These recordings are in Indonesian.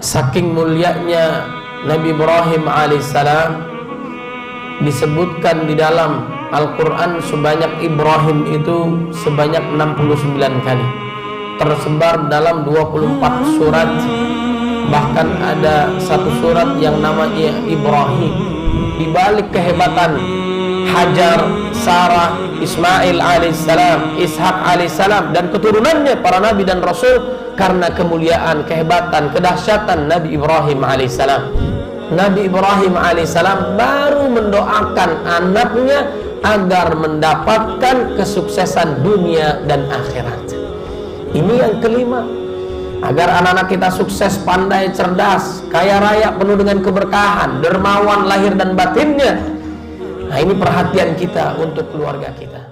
Saking mulianya Nabi Ibrahim alaihissalam, disebutkan di dalam Al-Quran sebanyak Ibrahim itu sebanyak 69 kali, tersebar dalam 24 surat. Bahkan ada satu surat yang namanya Ibrahim. Di balik kehebatan Hajar, Sarah, Ismail alaihissalam, Ishak alaihissalam dan keturunannya para nabi dan rasul, karena kemuliaan, kehebatan, kedahsyatan Nabi Ibrahim alaihissalam. Nabi Ibrahim alaihissalam baru mendoakan anaknya agar mendapatkan kesuksesan dunia dan akhirat. Ini yang kelima, agar anak-anak kita sukses, pandai, cerdas, kaya raya, penuh dengan keberkahan, dermawan lahir dan batinnya. Nah, ini perhatian kita untuk keluarga kita.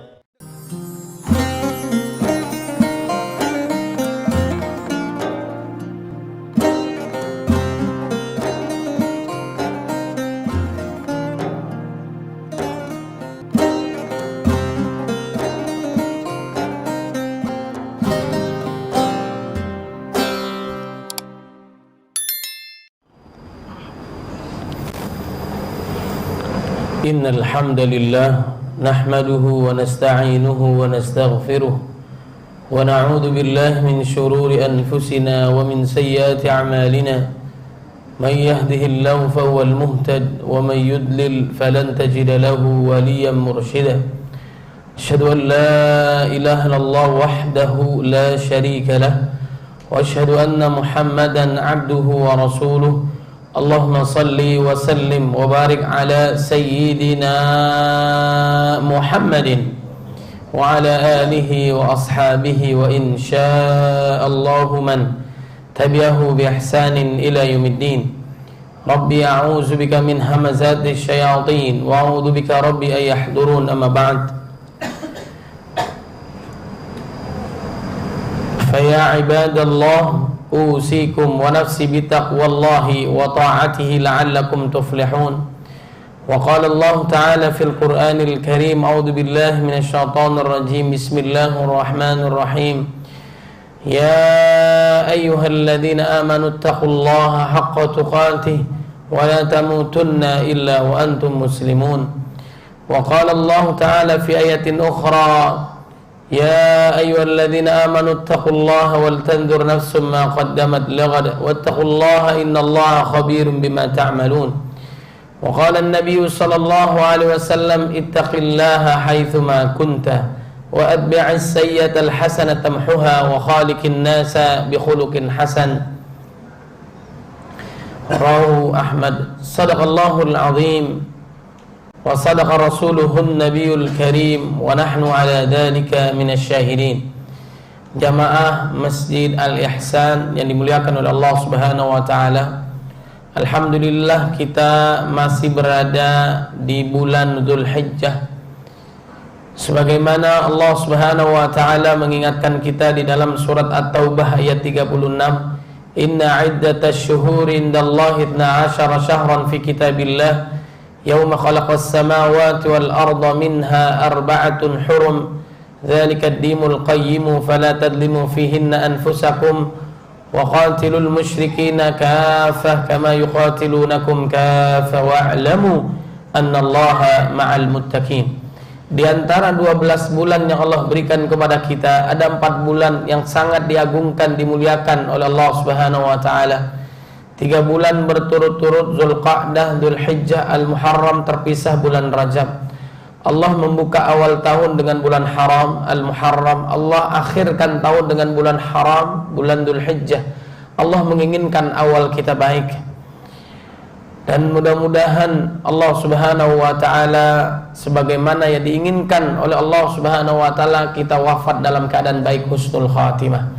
Innal hamdalillah nahmaduhu wa nasta'inuhu wa nastaghfiruh wa na'udzu billahi min shururi anfusina wa min sayyiati a'malina. Man yahdihillahu fahuwal muhtad wa man yudlil falan tajida lahu waliyyan murshida. Asyhadu an la ilaha illallah wahdahu la syarika lah wa asyhadu anna Muhammadan 'abduhu wa rasuluh. Allahumma salli wa sallim wa barik ala sayyidina Muhammadin wa ala alihi wa ashabihi wa insya'allahu man tabi'ahu bi ihsanin ila yaumiddin. Rabbi a'udzu bika min hamazati syayatin wa a'udzu bika rabbi ay yahdurun. Amma ba'd. Fa ya ibadallah, usikum wa nafsi bitaqwallahi wa ta'atihi la'allakum tuflihun. Wa qala Allah ta'ala fil Qur'anil Karim, a'udzu billahi minasy syaithanir rajim. Bismillahirrahmanirrahim. Ya ayyuhalladzina amanu taqullaha haqqa tuqatih wa la tamutunna illa wa antum muslimun. Wa qala Allah ta'ala fi ayatin ukhra, Ya ayyuhalladzina amanu taqullaha wal tanzur nafsum ma qaddamat lighad wattaqullaha innallaha khabirum bima ta'malun. Wa qala an-nabiy sallallahu alaihi wasallam ittaqillaha haitsuma kunta wa atbi'is sayyi'ata al-hasanata tamhuha wa khaliqin nasa bi khuluqin hasan. Rawahu Ahmad. Shadaqallahul azim wa sadaqa rasuluhun nabiyul karim wa nahnu ala dhalika minasyahidin. Jamaah Masjid Al-Ihsan yang dimuliakan oleh Allah Subhanahu wa taala, alhamdulillah kita masih berada di bulan Dzulhijjah. Sebagaimana Allah Subhanahu wa taala mengingatkan kita di dalam surat At-Taubah ayat 36, Inna iddatasy syuhuri indallahi 12 syahran fi kitabillah Yawma khalaqas samawati wal arda minha arba'atun hurum Dzalika ad-dinul qayyim fala tadlimu fihinna anfusakum wa qatilul musyrikina kaffah kama yuqatilunakum kaffah wa'lamu annallaha ma'al muttaqin. Di antara 12 bulan yang Allah berikan kepada kita, ada 4 bulan yang sangat diagungkan, dimuliakan oleh Allah Subhanahu wa taala. 3 bulan berturut-turut, Dzulqa'dah, Dzulhijjah, Al-Muharram, terpisah bulan Rajab. Allah membuka awal tahun dengan bulan haram, Al-Muharram. Allah akhirkan tahun dengan bulan haram, bulan Dzulhijjah. Allah menginginkan awal kita baik. Dan mudah-mudahan Allah Subhanahu wa taala sebagaimana yang diinginkan oleh Allah Subhanahu wa taala, kita wafat dalam keadaan baik, husnul khatimah.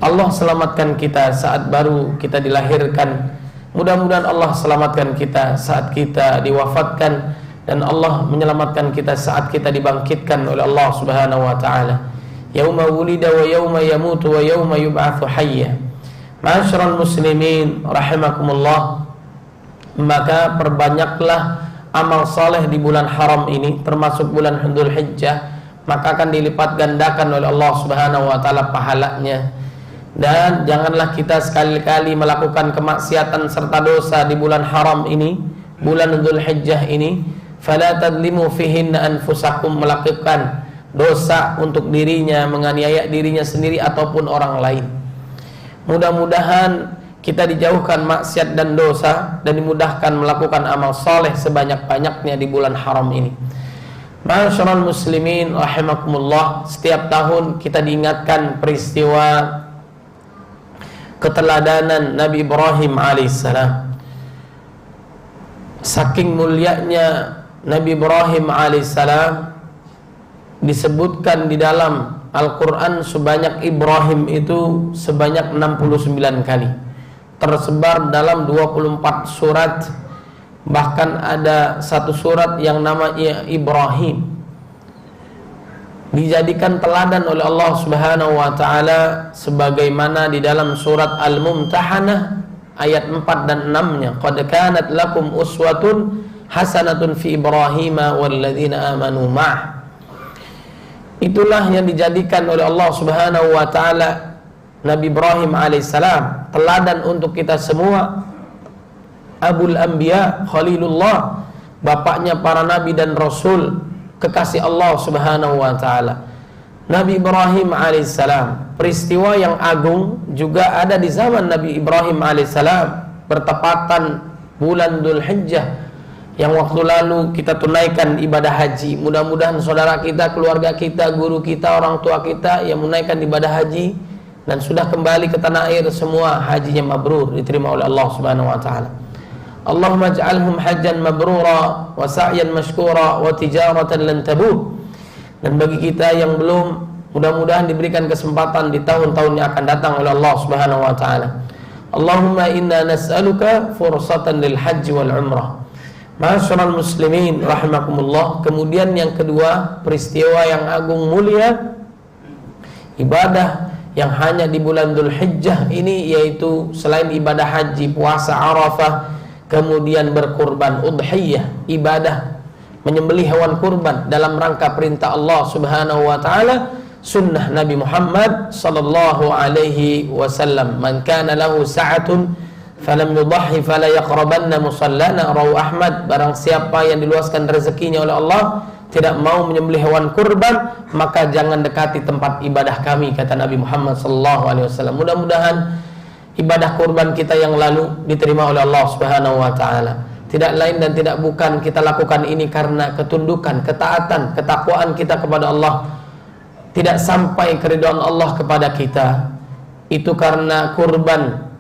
Allah selamatkan kita saat baru kita dilahirkan. Mudah-mudahan Allah selamatkan kita saat kita diwafatkan, dan Allah menyelamatkan kita saat kita dibangkitkan oleh Allah Subhanahu wa taala. Yauma wulida wa yauma yamutu wa yauma yub'atsu hayya. Ma'asyiral muslimin rahimakumullah, maka perbanyaklah amal saleh di bulan haram ini, termasuk bulan Dzulhijjah, maka akan dilipat gandakan oleh Allah Subhanahu wa taala pahalanya. Dan janganlah kita sekali-kali melakukan kemaksiatan serta dosa di bulan haram ini, bulan Dzulhijjah ini. Fala tadlimu fihinna anfusakum, melakukan dosa untuk dirinya, menganiaya dirinya sendiri ataupun orang lain. Mudah-mudahan kita dijauhkan maksiat dan dosa dan dimudahkan melakukan amal soleh sebanyak-banyaknya di bulan haram ini. Ma'asyiral muslimin rahimakumullah, setiap tahun kita diingatkan peristiwa keteladanan Nabi Ibrahim alaihissalam. Saking mulianya Nabi Ibrahim alaihissalam, disebutkan di dalam Al-Quran sebanyak Ibrahim itu sebanyak 69 kali, tersebar dalam 24 surat. Bahkan ada satu surat yang namanya Ibrahim, dijadikan teladan oleh Allah Subhanahu wa taala sebagaimana di dalam surat Al-Mumtahanah ayat 4 dan 6-nya, qad kanat lakum uswatun hasanatun fi Ibrahim walladzina amanu ma'ah. Itulah yang dijadikan oleh Allah Subhanahu wa taala Nabi Ibrahim alaihissalam teladan untuk kita semua. Abul Anbiya, Khalilullah, bapaknya para nabi dan rasul, kekasih Allah Subhanahu wa taala. Nabi Ibrahim alaihissalam, peristiwa yang agung juga ada di zaman Nabi Ibrahim alaihissalam, bertepatan bulan Dzulhijjah yang waktu lalu kita tunaikan ibadah haji. Mudah-mudahan saudara kita, keluarga kita, guru kita, orang tua kita yang menunaikan ibadah haji dan sudah kembali ke tanah air, semua hajinya mabrur, diterima oleh Allah Subhanahu wa taala. Allahumma ij'alhum hajjan mabrura wa sa'yan mashkura wa tijaratan lan tabur. Dan bagi kita yang belum, mudah-mudahan diberikan kesempatan di tahun-tahun yang akan datang oleh Allah Subhanahu wa taala. Allahumma inna nas'aluka fursatan lil hajj wal umrah. Ma'asyiral muslimin rahimakumullah. Kemudian yang kedua, peristiwa yang agung mulia, ibadah yang hanya di bulan Dzulhijjah ini, yaitu selain ibadah haji, puasa Arafah, kemudian berkurban udhiyah, ibadah menyembelih hewan kurban dalam rangka perintah Allah Subhanahu wa taala, sunnah Nabi Muhammad sallallahu alaihi wasallam. Man kana lahu sa'atun falam yudhhi fala yaqrabanna musallana, rawahu Ahmad. Barang siapa yang diluaskan rezekinya oleh Allah tidak mau menyembelih hewan kurban, maka jangan dekati tempat ibadah kami, kata Nabi Muhammad sallallahu alaihi wasallam. Mudah-mudahan ibadah kurban kita yang lalu diterima oleh Allah Subhanahu wa taala. Tidak lain dan tidak bukan kita lakukan ini karena ketundukan, ketaatan, ketakwaan kita kepada Allah. Tidak sampai keridhaan Allah kepada kita, itu karena kurban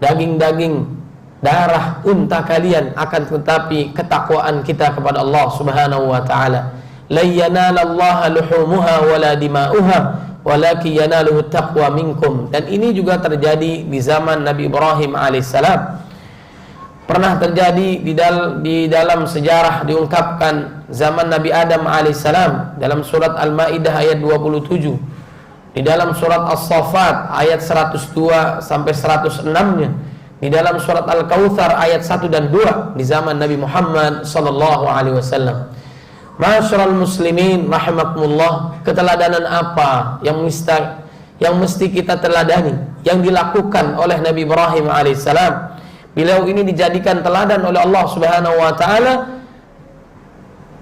daging-daging, darah unta kalian, akan tetapi ketakwaan kita kepada Allah Subhanahu wa taala. La yanalallaha luhumuha wala dima'uha walakin yanaluhu taqwa minkum. Dan ini juga terjadi di zaman Nabi Ibrahim alaihissalam. Pernah terjadi di dalam sejarah, diungkapkan zaman Nabi Adam alaihissalam dalam surat Al-Maidah ayat 27, di dalam surat As-Saffat ayat 102 sampai 106-nya, di dalam surat Al-Kautsar ayat 1 dan 2 di zaman Nabi Muhammad sallallahu alaihi wasallam. Ma'asyiral muslimin rahimakumullah, keteladanan apa yang mesti kita teladani yang dilakukan oleh Nabi Ibrahim alaihissalam? Beliau ini dijadikan teladan oleh Allah Subhanahu wa taala.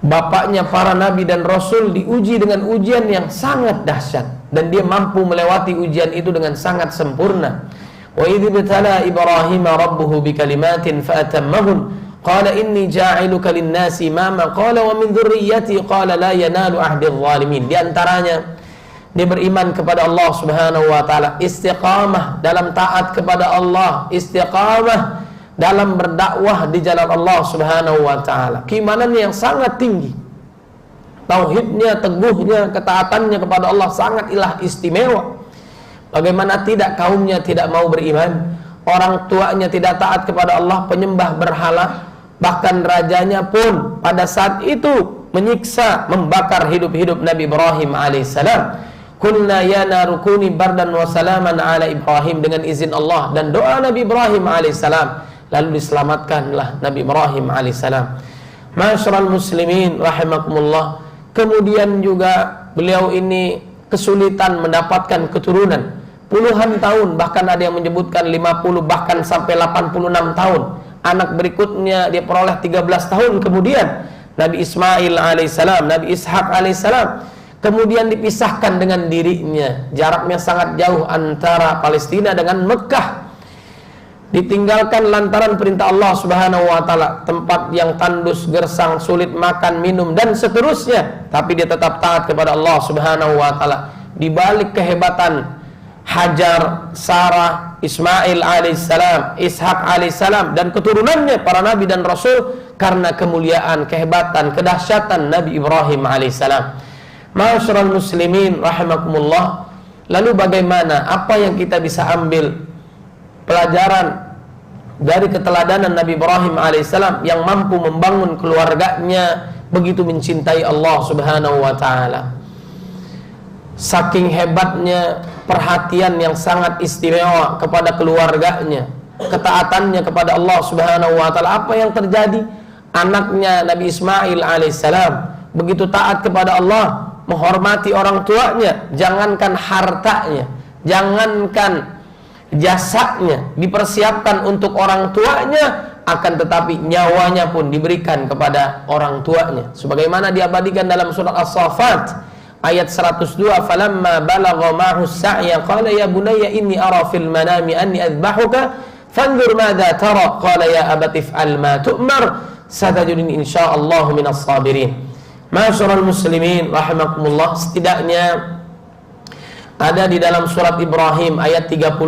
Bapaknya para nabi dan rasul diuji dengan ujian yang sangat dahsyat, dan dia mampu melewati ujian itu dengan sangat sempurna. Wa idz ibtala Ibrahim rabbuhu bikalimatin fatammahun qala inni ja'iluka lin-nasi imama qala wa min dzurriyyati qala la yanalu ahdidz zalimin. Di antaranya dia beriman kepada Allah Subhanahu wa taala, istiqamah dalam taat kepada Allah, istiqamah dalam berdakwah di jalan Allah Subhanahu wa taala. Keimanannya yang sangat tinggi, tauhidnya, teguhnya, ketaatannya kepada Allah sangatlah istimewa. Bagaimana tidak kaumnya tidak mau beriman, orang tuanya tidak taat kepada Allah, penyembah berhala, bahkan rajanya pun pada saat itu menyiksa, membakar hidup-hidup Nabi Ibrahim alaihissalam. Kulna ya narukuni bardan wa salaman ala Ibrahim, dengan izin Allah dan doa Nabi Ibrahim alaihissalam, lalu diselamatkanlah Nabi Ibrahim alaihissalam. Ma'asyiral muslimin rahimakumullah. Kemudian juga beliau ini kesulitan mendapatkan keturunan. puluhan tahun, bahkan ada yang menyebutkan 50 bahkan sampai 86 tahun. Anak berikutnya dia peroleh 13 tahun kemudian, Nabi Ismail alaihissalam, Nabi Ishak alaihissalam. Kemudian dipisahkan dengan dirinya, jaraknya sangat jauh antara Palestina dengan Mekah. Ditinggalkan lantaran perintah Allah Subhanahu wa taala, tempat yang tandus, gersang, sulit makan, minum dan seterusnya, tapi dia tetap taat kepada Allah Subhanahu wa taala. Di balik kehebatan Hajar, Sarah, Ismail alaihissalam, Ishak alaihissalam dan keturunannya para nabi dan rasul, karena kemuliaan, kehebatan, kedahsyatan Nabi Ibrahim alaihissalam. Ma'asyiral muslimin rahimakumullah. Lalu bagaimana, apa yang kita bisa ambil pelajaran dari keteladanan Nabi Ibrahim alaihissalam yang mampu membangun keluarganya begitu mencintai Allah Subhanahu wa taala? Saking hebatnya perhatian yang sangat istimewa kepada keluarganya, ketaatannya kepada Allah Subhanahu wa taala, apa yang terjadi? Anaknya Nabi Ismail alaihissalam begitu taat kepada Allah, menghormati orang tuanya, jangankan hartanya, jangankan jasanya dipersiapkan untuk orang tuanya, akan tetapi nyawanya pun diberikan kepada orang tuanya, sebagaimana diabadikan dalam surat As-Saffat ayat 102, falamma balagha ma'hu as-sa'ya qala ya bunayya inni ara fil manami anni adbahuka fanzur madza tara qala ya abati if'al ma tu'mar satajiduni insyaallah minas sabirin. Ma'asyiral muslimin rahimakumullah, setidaknya ada di dalam surat Ibrahim ayat 35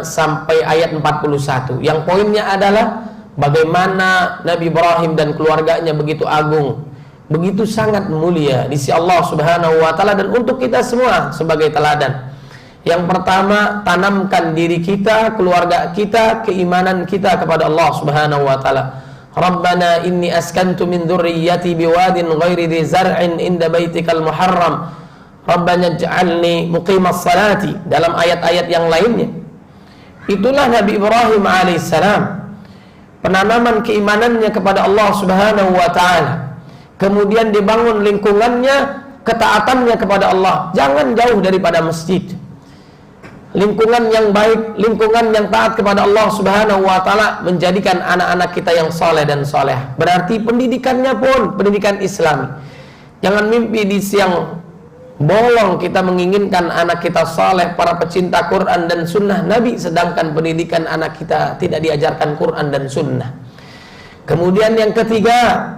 sampai ayat 41 yang poinnya adalah bagaimana Nabi Ibrahim dan keluarganya begitu agung, begitu sangat mulia di sisi Allah Subhanahu wa taala, dan untuk kita semua sebagai teladan. Yang pertama, tanamkan diri kita, keluarga kita, keimanan kita kepada Allah Subhanahu wa taala. Rabbana inni askantu min dzurriyyati biwadin ghairi dzi zar'in inda baitikal muharram. Rabbana ij'alni muqimas salati, dalam ayat-ayat yang lainnya. Itulah Nabi Ibrahim alaihissalam, penanaman keimanannya kepada Allah Subhanahu wa taala. Kemudian dibangun lingkungannya, ketaatannya kepada Allah. Jangan jauh daripada masjid. Lingkungan yang baik, lingkungan yang taat kepada Allah Subhanahu wa taala menjadikan anak-anak kita yang soleh dan soleh. Berarti pendidikannya pun pendidikan Islami. Jangan mimpi di siang bolong kita menginginkan anak kita soleh, para pecinta Quran dan sunnah Nabi, sedangkan pendidikan anak kita tidak diajarkan Quran dan sunnah. Kemudian yang ketiga,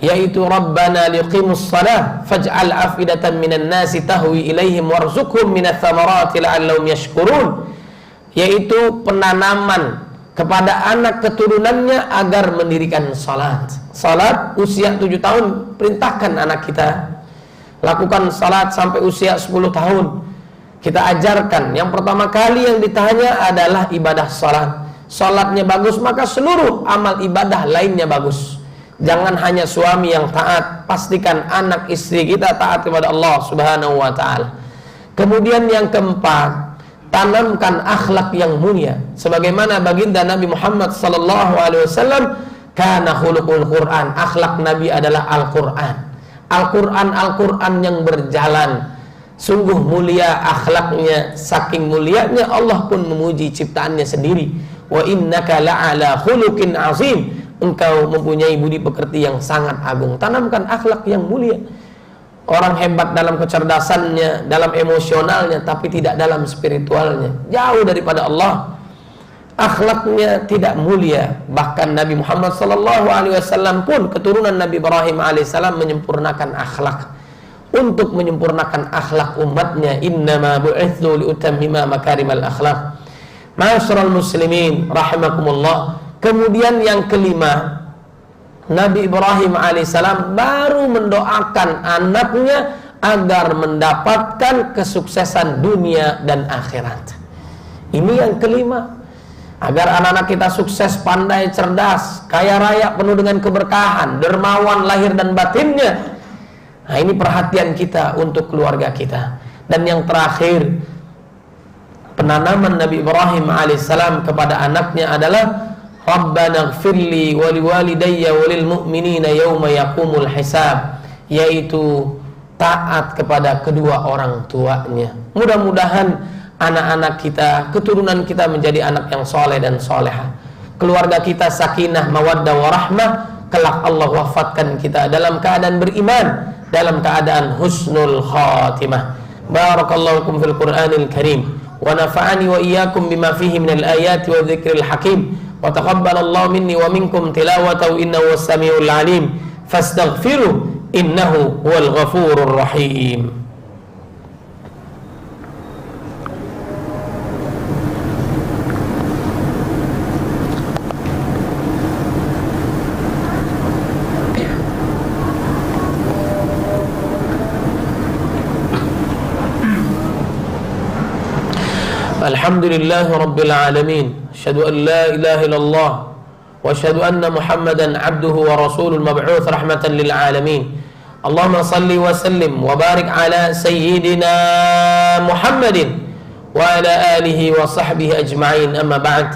yaitu Rabbana liqimus shalah faj'al afidatan minan nasi tahwi ilaihim warzuqhum minats thamarati la'allahum yashkurun, yaitu penanaman kepada anak keturunannya agar mendirikan salat. Salat usia 7 tahun, perintahkan anak kita lakukan salat sampai usia 10 tahun. Kita ajarkan, yang pertama kali yang ditanya adalah ibadah salat. Salatnya bagus, maka seluruh amal ibadah lainnya bagus. Jangan hanya suami yang taat, pastikan anak istri kita taat kepada Allah Subhanahu wa taala. Kemudian yang keempat, tanamkan akhlak yang mulia. Sebagaimana baginda Nabi Muhammad sallallahu alaihi wasallam, kana khuluqul Quran, akhlak Nabi adalah Al-Qur'an. Al-Qur'an yang berjalan. Sungguh mulia akhlaknya, saking mulianya Allah pun memuji ciptaannya sendiri. Wa innaka la'ala khuluqin azim, engkau mempunyai budi pekerti yang sangat agung. Tanamkan akhlak yang mulia. Orang hebat dalam kecerdasannya, dalam emosionalnya, tapi tidak dalam spiritualnya, jauh daripada Allah. Akhlaknya tidak mulia. Bahkan Nabi Muhammad SAW pun keturunan Nabi Ibrahim AS menyempurnakan akhlak. Untuk menyempurnakan akhlak umatnya, innama bu'itsu liutammima makarimal akhlak. Ma'asyiral muslimin rahimakumullah. Kemudian yang kelima, Nabi Ibrahim alaihissalam baru mendoakan anaknya agar mendapatkan kesuksesan dunia dan akhirat. Ini yang kelima, agar anak-anak kita sukses, pandai, cerdas, kaya raya, penuh dengan keberkahan, dermawan lahir dan batinnya. Nah, ini perhatian kita untuk keluarga kita. Dan yang terakhir, penanaman Nabi Ibrahim alaihissalam kepada anaknya adalah Rabbana ighfirli wa liwalidayya wa lil mu'minina yawma yaqumul hisab, yaitu taat kepada kedua orang tuanya. Mudah-mudahan anak-anak kita, keturunan kita menjadi anak yang soleh dan soleha. Keluarga kita sakinah, mawaddah, warahmah. Kelak Allah wafatkan kita dalam keadaan beriman, dalam keadaan husnul khatimah. Barakallahu fil Qur'anil Karim, wa nafa'ani wa iyyakum bima fihi minal ayati wa dzikril hakim, wa taqabbalallahu minni wa minkum tilawatahu innahu was-sami'ul 'alim. Fastaghfiruh innahu huwal ghafurur rahim. Alhamdulillah Rabbil Alamin. Asyhadu an la ilaha illallah wa asyhadu anna Muhammadan abduhu wa rasulul mab'uts rahmatan lil alamin. Allahumma salli wa sallim wa barik ala sayyidina Muhammadin wa ala alihi wa sahbihi ajma'in, amma ba'd.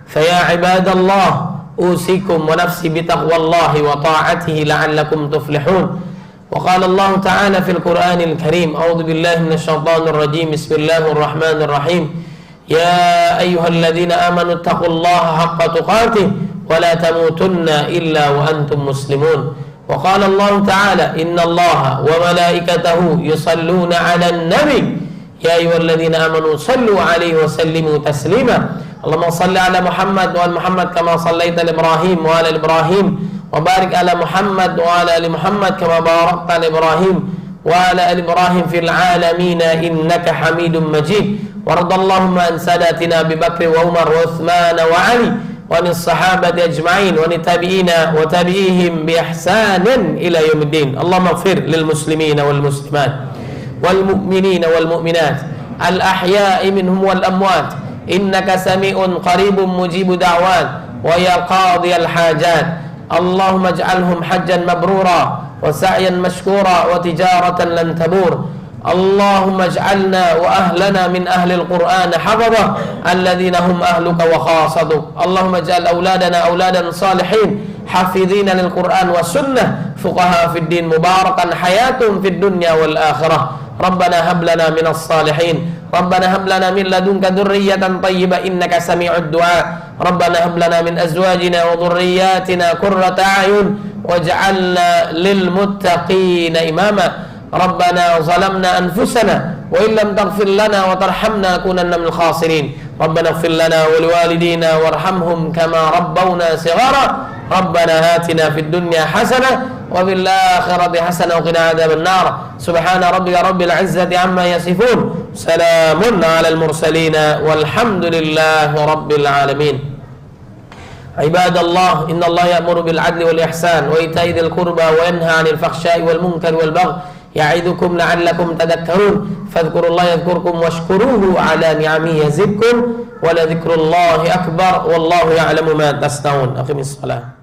Fa ya ibadallah, usikum wa nafsi bi taqwallahi wa ta'atihi la'allakum tuflihun. Wa qala Allah ta'ala fil Qur'anil Karim, a'udzu billahi minasy syaithanir rajim. Bismillahir rahmanir rahim. Ya ayyuhalladzina amanu taqullaha haqqa tuqatih wa la tamutunna illa wa antum muslimun. Wa qala Allah ta'ala, innallaha wa malaikatahu yusalluna 'alan nabi ya ayyuhalladzina amanu sallu 'alaihi wa sallimu taslima. Allahumma salli 'ala Muhammad wa ala Muhammad kama shallaita 'ala Ibrahim wa ala Ibrahim wa barik 'ala Muhammad wa ala ali Muhammad kama barakta 'ala Ibrahim wa ala ali Ibrahim fil 'alamin innaka Hamidum Majid. وارض اللهم عن ساداتنا أبي بكر وعمر وعثمان وعلي وعن الصحابة أجمعين وعن التابعين وتابعيهم بإحسان إلى يوم الدين. اللهم اغفر للمسلمين والمسلمات والمؤمنين والمؤمنات الأحياء منهم والأموات إنك سميع قريب مجيب دعوات ويا قاضي الحاجات. اللهم اجعلهم حجا مبرورا وسعيا مشكورا وتجارة لن تبور. اللهم اجعلنا وأهلنا من أهل القرآن حفظة الذين هم أهلك وخاصتك. اللهم اجعل أولادنا أولادا صالحين حافظين للقرآن والسنة فقهاء في الدين مباركا حياتهم في الدنيا والآخرة. ربنا هب لنا من الصالحين، ربنا هب لنا من لدنك ذرية طيبة إنك سميع الدعاء. ربنا هب لنا من أزواجنا وذرياتنا قرة أعين واجعلنا للمتقين إماما. ربنا ظلمنا أنفسنا وإن لم تغفر لنا وترحمنا لنكونن من الخاسرين. ربنا اغفر لنا ولوالدينا وارحمهم كما ربونا صغارا. ربنا آتنا في الدنيا حسنة وفي الآخرة حسنة وقنا عذاب النار. سبحان ربك رب العزة عما يصفون، سلام على المرسلين والحمد لله رب العالمين. عباد الله، إن الله يأمر بالعدل والإحسان وإيتاء ذي القربى وينهى عن الفحشاء والمنكر والبغي يعظكم لعلكم تذكرون. فاذكروا الله يذكركم واشكروه على نعمه يزدكم ولذكر الله أكبر والله يعلم ما تصنعون. أقم الصلاة.